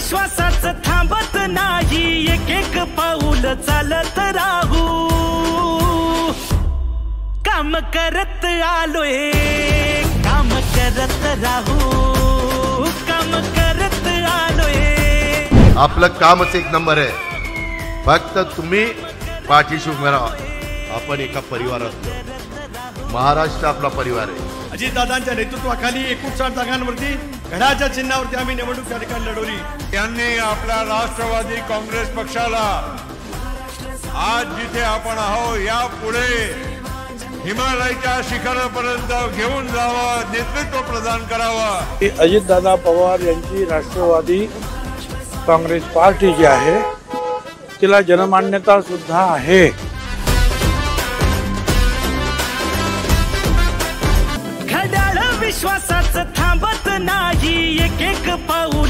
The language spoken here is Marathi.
विश्वासाचं थांबत नाही, एक एक पाऊल चालत राहू, काम करत आलोय, काम करत राहू, काम करत आलोय। आपलं कामच एक नंबर आहे, फक्त तुम्ही पाठीशी उभे राहा। आपण एका परिवारात, महाराष्ट्र आपला परिवार आहे। अजितदादांच्या नेतृत्वाखाली 59 जागांवरती घड्याच्या चिन्हावरती आम्ही निवडणूक त्या ठिकाणी लढवली। त्यांनी आपल्या राष्ट्रवादी काँग्रेस पक्षाला आज जिथे आपण आहोत यापुढे हिमालयाच्या शिखरापर्यंत घेऊन जावं, नेतृत्व प्रदान करावं। अजितदादा पवार यांची राष्ट्रवादी काँग्रेस पार्टी जी आहे तिला जनमान्यता सुद्धा आहे। घड्याळ विश्वासाचं थांबत नाही, एक एक पाऊल